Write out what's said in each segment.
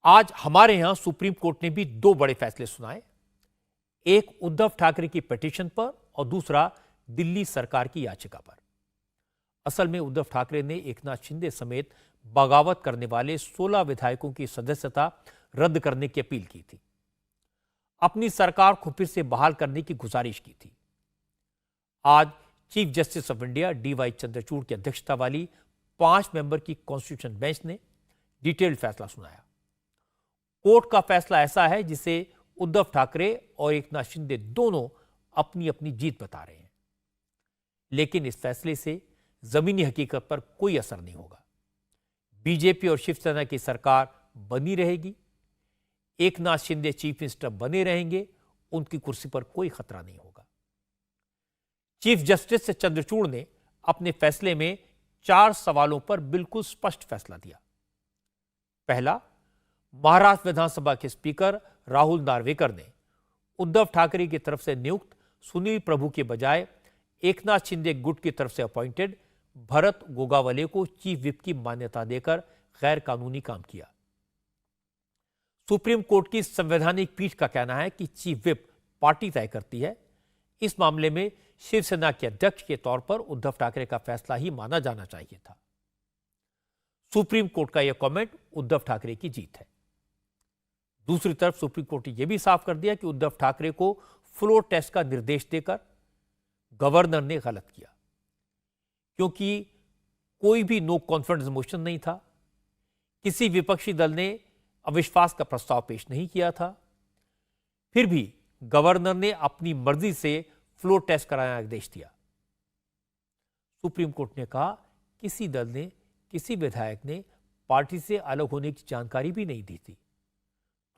आज हमारे यहां सुप्रीम कोर्ट ने भी दो बड़े फैसले सुनाए। एक उद्धव ठाकरे की पिटीशन पर और दूसरा दिल्ली सरकार की याचिका पर। असल में उद्धव ठाकरे ने एकनाथ शिंदे समेत बगावत करने वाले 16 विधायकों की सदस्यता रद्द करने की अपील की थी, अपनी सरकार को फिर से बहाल करने की गुजारिश की थी। आज chief justice of India DY Chandrachud की अध्यक्षता वाली 5 मेंबर की कॉन्स्टिट्यूशन बेंच ने डिटेल्ड फैसला सुनाया। कोर्ट का फैसला ऐसा है जिसे उद्धव ठाकरे और एकनाथ शिंदे दोनों अपनी अपनी जीत बता रहे हैं, लेकिन इस फैसले से जमीनी हकीकत पर कोई असर नहीं होगा। बीजेपी और शिवसेना की सरकार बनी रहेगी, एकनाथ शिंदे चीफ मिनिस्टर बने रहेंगे, उनकी कुर्सी पर कोई खतरा नहीं होगा। चीफ जस्टिस चंद्रचूड़ ने अपने फैसले में 4 सवालों पर बिल्कुल स्पष्ट फैसला दिया। पहला, महाराष्ट्र विधानसभा के स्पीकर राहुल नार्वेकर ने उद्धव ठाकरे की तरफ से नियुक्त सुनील प्रभु के बजाय एकनाथ शिंदे गुट की तरफ से अपॉइंटेड भरत गोगावले को चीफ विप की मान्यता देकर गैर कानूनी काम किया। सुप्रीम कोर्ट की संवैधानिक पीठ का कहना है कि चीफ विप पार्टी तय करती है। इस मामले में शिवसेना के अध्यक्ष के तौर पर उद्धव ठाकरे का फैसला ही माना जाना चाहिए था। सुप्रीम कोर्ट का यह कमेंट उद्धव ठाकरे की जीत है। दूसरी तरफ सुप्रीम कोर्ट ने यह भी साफ कर दिया कि उद्धव ठाकरे को फ्लोर टेस्ट का निर्देश देकर गवर्नर ने गलत किया, क्योंकि कोई भी नो कॉन्फिडेंस मोशन नहीं था, किसी विपक्षी दल ने अविश्वास का प्रस्ताव पेश नहीं किया था, फिर भी गवर्नर ने अपनी मर्जी से फ्लोर टेस्ट कराने का आदेश दिया। सुप्रीम कोर्ट ने कहा किसी दल ने, किसी विधायक ने पार्टी से अलग होने की जानकारी भी नहीं दी थी,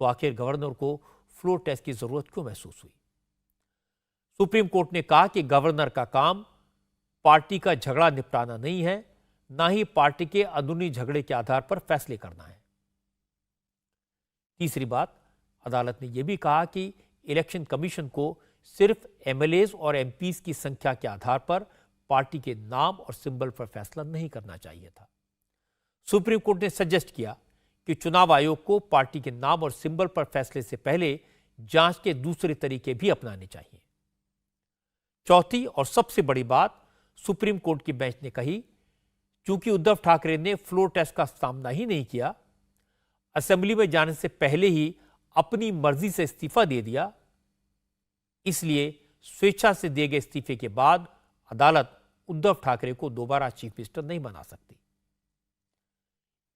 तो आखिर गवर्नर को फ्लोर टेस्ट की जरूरत क्यों महसूस हुई। सुप्रीम कोर्ट ने कहा कि गवर्नर का काम पार्टी का झगड़ा निपटाना नहीं है, ना ही पार्टी के अंदरूनी झगड़े के आधार पर फैसले करना है। तीसरी बात, अदालत ने यह भी कहा कि इलेक्शन कमीशन को सिर्फ MLAs और MPs की संख्या के आधार पर पार्टी के नाम और सिंबल पर फैसला नहीं करना चाहिए था। सुप्रीम कोर्ट ने सजेस्ट किया कि चुनाव आयोग को पार्टी के नाम और सिंबल पर फैसले से पहले जांच के दूसरे तरीके भी अपनाने चाहिए। चौथी और सबसे बड़ी बात, सुप्रीम कोर्ट की बेंच ने कही, चूंकि उद्धव ठाकरे ने फ्लोर टेस्ट का सामना ही नहीं किया, असेंबली में जाने से पहले ही अपनी मर्जी से इस्तीफा दे दिया, इसलिए स्वेच्छा से दिए गए इस्तीफे के बाद अदालत उद्धव ठाकरे को दोबारा चीफ मिनिस्टर नहीं बना सकती।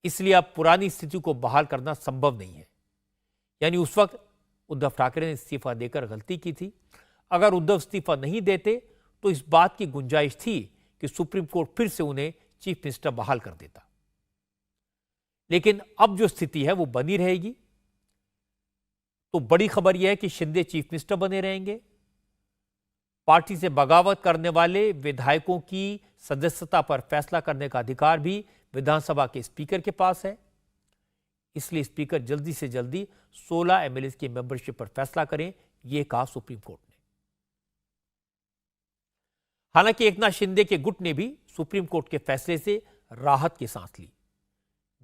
इसलिए अब पुरानी स्थिति को बहाल करना संभव नहीं है। यानी उस वक्त उद्धव ठाकरे ने इस्तीफा देकर गलती की थी। अगर उद्धव इस्तीफा नहीं देते तो इस बात की गुंजाइश थी कि सुप्रीम कोर्ट फिर से उन्हें चीफ मिनिस्टर बहाल कर देता। लेकिन अब जो स्थिति है वो बनी रहेगी। तो बड़ी खबर यह है कि शिंदे चीफ मिनिस्टर बने रहेंगे। पार्टी से बगावत करने वाले विधायकों की सदस्यता पर फैसला करने का अधिकार भी विधानसभा के स्पीकर के पास है। इसलिए स्पीकर जल्दी से जल्दी 16 MLAs की मेंबरशिप पर फैसला करें, यह कहा सुप्रीम कोर्ट ने। हालांकि एकनाथ शिंदे के गुट ने भी सुप्रीम कोर्ट के फैसले से राहत की सांस ली।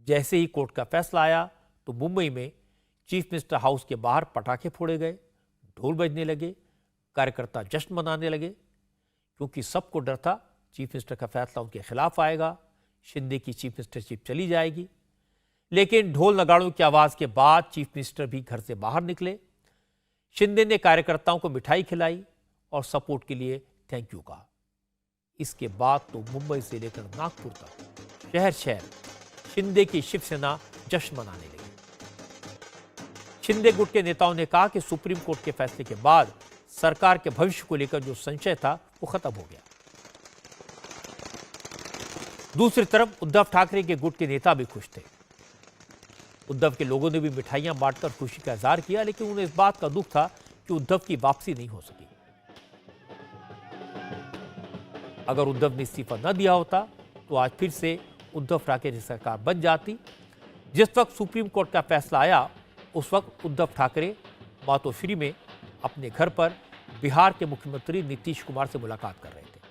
जैसे ही कोर्ट का फैसला आया तो मुंबई में चीफ मिनिस्टर हाउस के बाहर पटाखे फोड़े गए, ढोल बजने लगे, कार्यकर्ता जश्न मनाने लगे, क्योंकि सबको डर था चीफ मिनिस्टर का फैसला उनके खिलाफ आएगा, शिंदे की चीफ मिनिस्टरशिप चली जाएगी। लेकिन ढोल नगाड़ों की आवाज के बाद चीफ मिनिस्टर भी घर से बाहर निकले। शिंदे ने कार्यकर्ताओं को मिठाई खिलाई और सपोर्ट के लिए थैंक यू कहा। इसके बाद तो मुंबई से लेकर नागपुर तक शहर शहर शिंदे की शिवसेना जश्न मनाने लगी। शिंदे गुट के नेताओं ने कहा कि सुप्रीम कोर्ट के फैसले के बाद सरकार के भविष्य को लेकर जो संशय था वो खत्म हो गया। दूसरी तरफ उद्धव ठाकरे के गुट के नेता भी खुश थे। उद्धव के लोगों ने भी मिठाइयां बांटकर खुशी का इजहार किया, लेकिन उन्हें इस बात का दुख था कि उद्धव की वापसी नहीं हो सकी। अगर उद्धव ने इस्तीफा न दिया होता तो आज फिर से उद्धव ठाकरे की सरकार बन जाती। जिस वक्त सुप्रीम कोर्ट का फैसला आया उस वक्त उद्धव ठाकरे मातोश्री में अपने घर पर बिहार के मुख्यमंत्री नीतीश कुमार से मुलाकात कर रहे थे।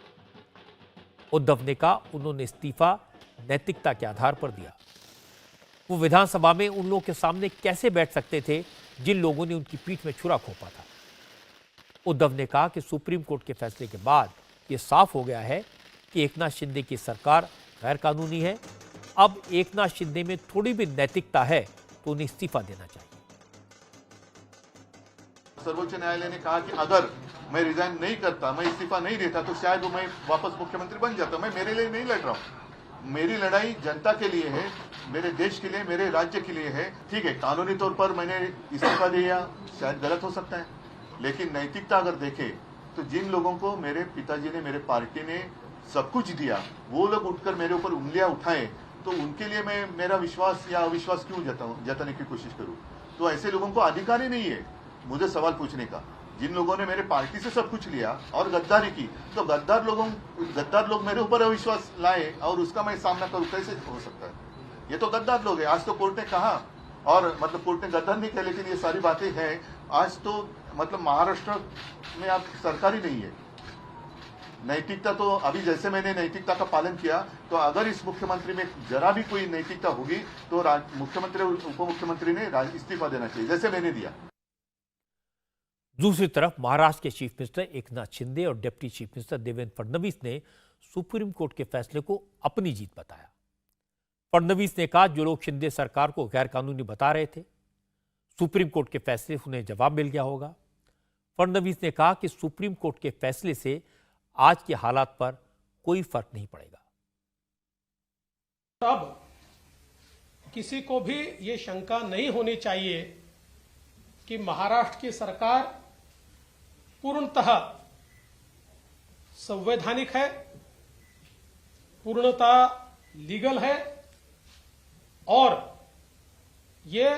उद्धव ने कहा उन्होंने इस्तीफा नैतिकता के आधार पर दिया। वो विधानसभा में उन लोगों के सामने कैसे बैठ सकते थे जिन लोगों ने उनकी पीठ में छुरा घोंपा था। उद्धव ने कहा कि सुप्रीम कोर्ट के फैसले के बाद ये साफ हो गया है कि एकनाथ शिंदे की सरकार गैर कानूनी है। अब एकनाथ शिंदे में थोड़ी भी नैतिकता है तो उन्हें इस्तीफा देना चाहिए। सर्वोच्च न्यायालय ने कहा कि अगर मैं रिजाइन नहीं करता, मैं इस्तीफा नहीं देता, तो शायद मैं वापस मुख्यमंत्री बन जाता। मैं मेरे लिए नहीं लड़ रहा हूँ, मेरी लड़ाई जनता के लिए है, मेरे देश के लिए, मेरे राज्य के लिए है। ठीक है, कानूनी तौर पर मैंने इस्तीफा दिया, शायद गलत हो सकता है, लेकिन नैतिकता अगर देखे तो जिन लोगों को मेरे पिताजी ने, मेरे पार्टी ने सब कुछ दिया, वो लोग उठकर मेरे ऊपर उंगलियां उठाए, तो उनके लिए मैं मेरा विश्वास या अविश्वास क्यों जताने की कोशिश करूं? तो ऐसे लोगों को अधिकार ही नहीं है मुझे सवाल पूछने का। जिन लोगों ने मेरे पार्टी से सब कुछ लिया और गद्दारी की, तो गद्दार लोग मेरे ऊपर अविश्वास लाए और उसका मैं सामना करूं, कैसे हो सकता है? ये तो गद्दार लोग हैं। आज तो कोर्ट ने कहा, और मतलब कोर्ट ने गद्दार नहीं कहा, लेकिन ये सारी बातें हैं। आज तो मतलब महाराष्ट्र में आप सरकार ही नहीं है। नैतिकता तो अभी जैसे मैंने नैतिकता का पालन किया, तो अगर इस मुख्यमंत्री में जरा भी कोई नैतिकता होगी तो मुख्यमंत्री और उप मुख्यमंत्री ने इस्तीफा देना चाहिए, जैसे मैंने दिया। दूसरी तरफ महाराष्ट्र के चीफ मिनिस्टर एकनाथ शिंदे और deputy chief minister Devendra Fadnavis ने सुप्रीम कोर्ट के फैसले को अपनी जीत बताया। फडणवीस ने कहा, जो लोग शिंदे सरकार को गैर कानूनी बता रहे थे, सुप्रीम कोर्ट के फैसले से उन्हें जवाब मिल गया होगा। फडणवीस ने कहा कि सुप्रीम कोर्ट के फैसले से आज के हालात पर कोई फर्क नहीं पड़ेगा। तब किसी को भी ये शंका नहीं होनी चाहिए कि महाराष्ट्र की सरकार पूर्णतः संवैधानिक है, पूर्णतः लीगल है और ये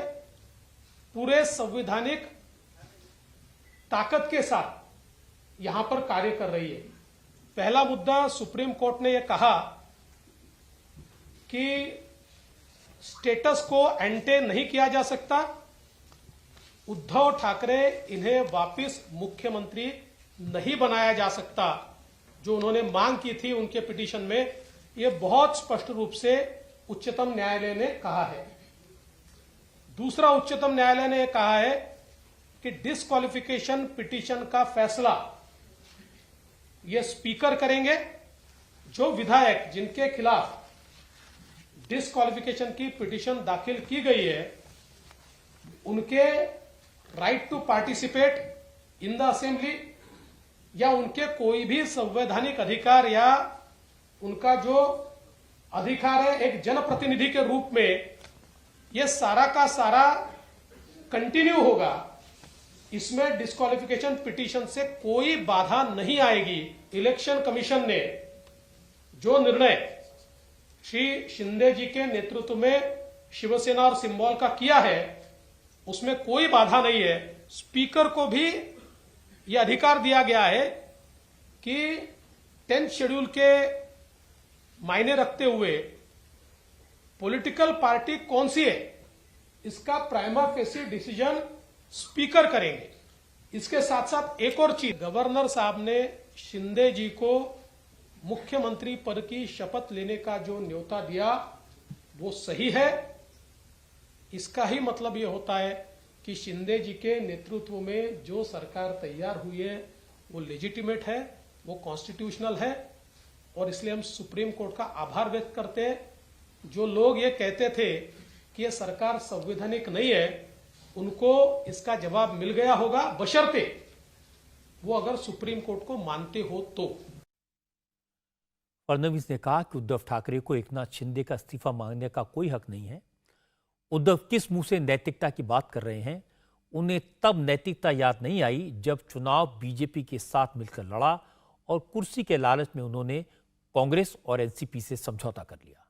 पूरे संवैधानिक ताकत के साथ यहां पर कार्य कर रही है। पहला मुद्दा, सुप्रीम कोर्ट ने यह कहा कि स्टेटस को एंटे नहीं किया जा सकता। उद्धव ठाकरे इन्हें वापस मुख्यमंत्री नहीं बनाया जा सकता, जो उन्होंने मांग की थी उनके पिटीशन में, यह बहुत स्पष्ट रूप से उच्चतम न्यायालय ने कहा है। दूसरा, उच्चतम न्यायालय ने कहा है कि डिस्क्वालिफिकेशन पिटीशन का फैसला ये स्पीकर करेंगे। जो विधायक जिनके खिलाफ डिस्क्वालिफिकेशन की पिटीशन दाखिल की गई है, उनके right to participate in the assembly या उनके कोई भी संवैधानिक अधिकार या उनका जो अधिकार है एक जनप्रतिनिधि के रूप में, ये सारा का सारा कंटिन्यू होगा। इसमें डिस्क्वालिफिकेशन पिटीशन से कोई बाधा नहीं आएगी। इलेक्शन कमीशन ने जो निर्णय श्री शिंदे जी के नेतृत्व में शिवसेना और सिंबल का किया है, उसमें कोई बाधा नहीं है। स्पीकर को भी यह अधिकार दिया गया है कि 10th शेड्यूल के मायने रखते हुए पॉलिटिकल पार्टी कौन सी है, इसका प्राइमा फेसी डिसीजन स्पीकर करेंगे। इसके साथ साथ एक और चीज, गवर्नर साहब ने शिंदे जी को मुख्यमंत्री पद की शपथ लेने का जो न्योता दिया वो सही है। इसका ही मतलब यह होता है कि शिंदे जी के नेतृत्व में जो सरकार तैयार हुई है वो लेजिटिमेट है, वो कॉन्स्टिट्यूशनल है और इसलिए हम सुप्रीम कोर्ट का आभार व्यक्त करते हैं। जो लोग ये कहते थे कि ये सरकार संवैधानिक नहीं है, उनको इसका जवाब मिल गया होगा, बशर्ते वो अगर सुप्रीम कोर्ट को मानते हो तो। फडणवीस ने कहा कि उद्धव ठाकरे को एकनाथ शिंदे का इस्तीफा मांगने का कोई हक नहीं है। उद्धव किस मुंह से नैतिकता की बात कर रहे हैं? उन्हें तब नैतिकता याद नहीं आई जब चुनाव बीजेपी के साथ मिलकर लड़ा और कुर्सी के लालच में उन्होंने कांग्रेस और एनसीपी से समझौता कर लिया।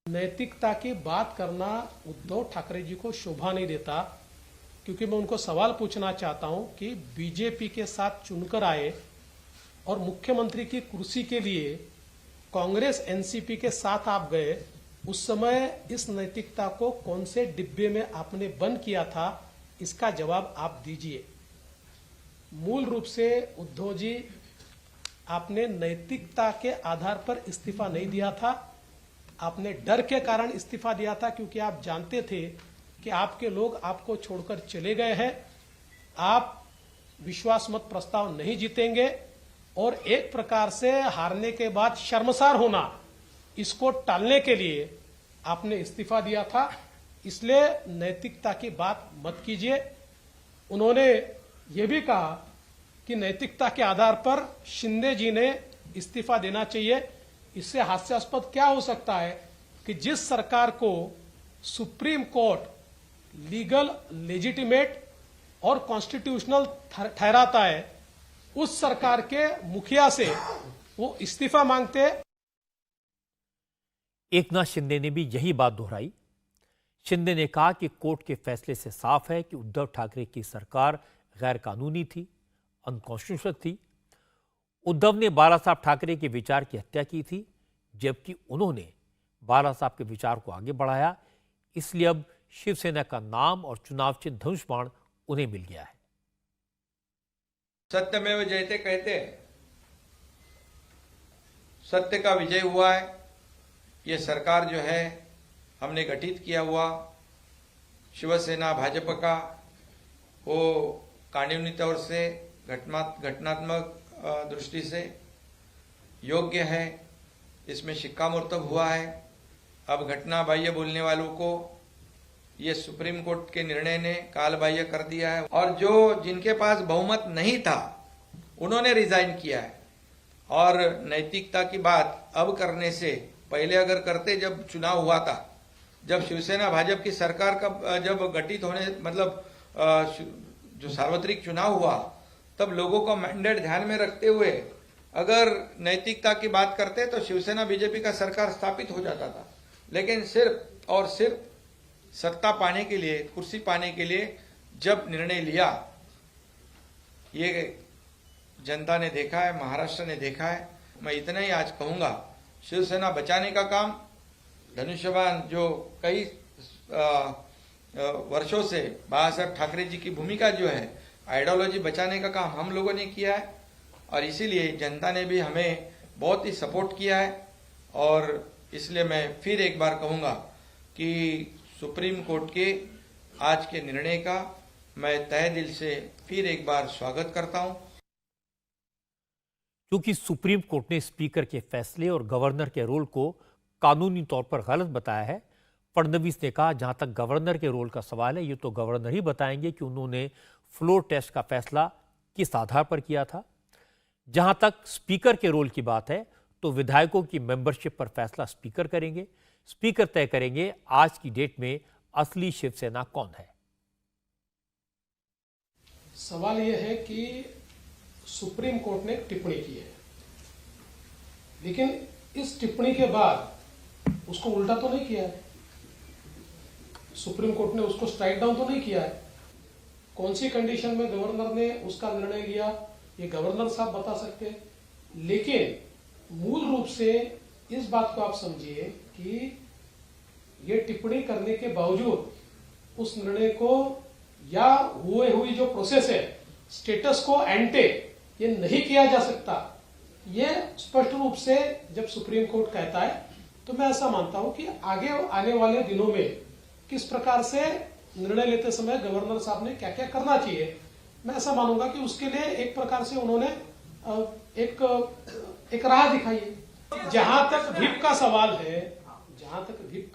नैतिकता की बात करना उद्धव ठाकरे जी को शोभा नहीं देता, क्योंकि मैं उनको सवाल पूछना चाहता हूं कि बीजेपी के साथ चुनकर आए और मुख्यमंत्री की कुर्सी के लिए कांग्रेस एनसीपी के साथ आप गए, उस समय इस नैतिकता को कौन से डिब्बे में आपने बंद किया था, इसका जवाब आप दीजिए। मूल रूप से उद्धव जी, आपने नैतिकता के आधार पर इस्तीफा नहीं दिया था, आपने डर के कारण इस्तीफा दिया था, क्योंकि आप जानते थे कि आपके लोग आपको छोड़कर चले गए हैं, आप विश्वास मत प्रस्ताव नहीं जीतेंगे और एक प्रकार से हारने के बाद शर्मसार होना, इसको टालने के लिए आपने इस्तीफा दिया था। इसलिए नैतिकता की बात मत कीजिए। उन्होंने ये भी कहा कि नैतिकता के आधार पर शिंदे जी ने इस्तीफा देना चाहिए। इससे हास्यास्पद क्या हो सकता है कि जिस सरकार को सुप्रीम कोर्ट लीगल, लेजिटिमेट और कॉन्स्टिट्यूशनल ठहराता है, उस सरकार के मुखिया से वो इस्तीफा मांगते हैं। एकनाथ शिंदे ने भी यही बात दोहराई। शिंदे ने कहा कि कोर्ट के फैसले से साफ है कि उद्धव ठाकरे की सरकार गैर कानूनी थी, अनकॉन्स्टिट्यूशनल थी। उद्धव ने बाला साहब ठाकरे के विचार की हत्या की थी, जबकि उन्होंने बाला साहब के विचार को आगे बढ़ाया। इसलिए अब शिवसेना का नाम और चुनाव चिन्ह धनुष बाण उन्हें मिल गया है। सत्यमेव जयते कहते हैं, सत्य का विजय हुआ है। ये सरकार जो है हमने गठित किया हुआ शिवसेना भाजपा का, वो कानूनी तौर से घटनात्मक दृष्टि से योग्य है। इसमें शिक्कामोर्तब हुआ है। अब घटना बाह्य बोलने वालों को ये सुप्रीम कोर्ट के निर्णय ने काल बाह्य कर दिया है, और जो जिनके पास बहुमत नहीं था उन्होंने रिजाइन किया है। और नैतिकता की बात अब करने से पहले अगर करते, जब चुनाव हुआ था, जब शिवसेना भाजपा की सरकार का जब गठित होने मतलब जो सार्वत्रिक चुनाव हुआ, तब लोगों का मैंडेट ध्यान में रखते हुए अगर नैतिकता की बात करते तो शिवसेना बीजेपी का सरकार स्थापित हो जाता था। लेकिन सिर्फ और सिर्फ सत्ता पाने के लिए, कुर्सी पाने के लिए जब निर्णय लिया, ये जनता ने देखा है, महाराष्ट्र ने देखा है। मैं इतना ही आज कहूंगा, शिवसेना बचाने का काम धनुष्यबाण जो कई वर्षों से बाला साहब ठाकरे जी की भूमिका जो है, आइडियोलॉजी बचाने का काम हम लोगों ने किया है, और इसीलिए जनता ने भी हमें बहुत ही सपोर्ट किया है। और इसलिए मैं फिर एक बार कहूंगा कि सुप्रीम कोर्ट के आज के निर्णय का मैं तहे दिल से फिर एक बार स्वागत करता हूं। क्योंकि सुप्रीम कोर्ट ने स्पीकर के फैसले और गवर्नर के रोल को कानूनी तौर पर गलत बताया है, फडणवीस ने कहा जहां तक गवर्नर के रोल का सवाल है, ये तो गवर्नर ही बताएंगे कि उन्होंने फ्लोर टेस्ट का फैसला किस आधार पर किया था। जहां तक स्पीकर के रोल की बात है, तो विधायकों की मेंबरशिप पर फैसला स्पीकर करेंगे। स्पीकर तय करेंगे आज की डेट में असली शिवसेना कौन है। सवाल यह है कि सुप्रीम कोर्ट ने एक टिप्पणी की है, लेकिन इस टिप्पणी के बाद उसको उल्टा तो नहीं किया है। सुप्रीम कोर्ट ने उसको स्ट्राइक डाउन तो नहीं किया है। कौन सी कंडीशन में गवर्नर ने उसका निर्णय लिया, ये गवर्नर साहब बता सकते हैं। लेकिन मूल रूप से इस बात को आप समझिए कि ये टिप्पणी करने के बावजूद उस निर्णय को या हुई जो प्रोसेस है, स्टेटस को एंटे, ये नहीं किया जा सकता। ये स्पष्ट रूप से जब सुप्रीम कोर्ट कहता है, तो मैं ऐसा मानता हूं कि आगे आने वाले दिनों में किस प्रकार से निर्णय लेते समय गवर्नर साहब ने क्या क्या करना चाहिए, मैं ऐसा मानूंगा कि उसके लिए एक प्रकार से उन्होंने एक राह दिखाई है। जहां तक व्हिप का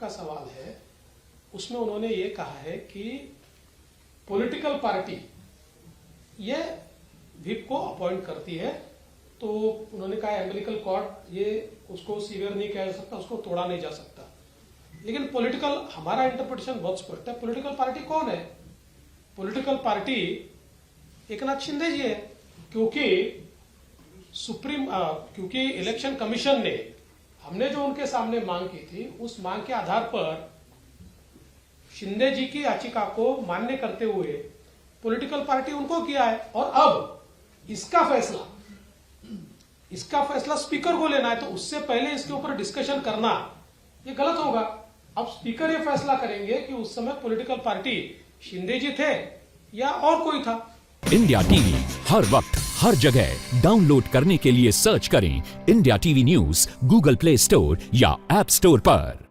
सवाल है, उसमें उन्होंने ये कहा है कि पॉलिटिकल पार्टी ये व्हिप को अपॉइंट करती है, तो उन्होंने कहा एम्बिलिकल कॉर्ड ये उसको सीवियर नहीं किया जा सकता, उसको तोड़ा नहीं जा सकता। लेकिन पॉलिटिकल, हमारा इंटरप्रिटेशन बहुत स्पष्ट है। पॉलिटिकल पार्टी कौन है? पॉलिटिकल पार्टी एकनाथ शिंदे जी है, क्योंकि क्योंकि इलेक्शन कमीशन ने, हमने जो उनके सामने मांग की थी, उस मांग के आधार पर शिंदे जी की याचिका को मान्य करते हुए पॉलिटिकल पार्टी उनको किया है। और अब इसका फैसला स्पीकर को लेना है, तो उससे पहले इसके ऊपर डिस्कशन करना ये गलत होगा। अब स्पीकर ये फैसला करेंगे कि उस समय पॉलिटिकल पार्टी शिंदे जी थे या और कोई था। इंडिया टीवी हर वक्त हर जगह डाउनलोड करने के लिए सर्च करें India TV news Google play store या ऐप स्टोर पर।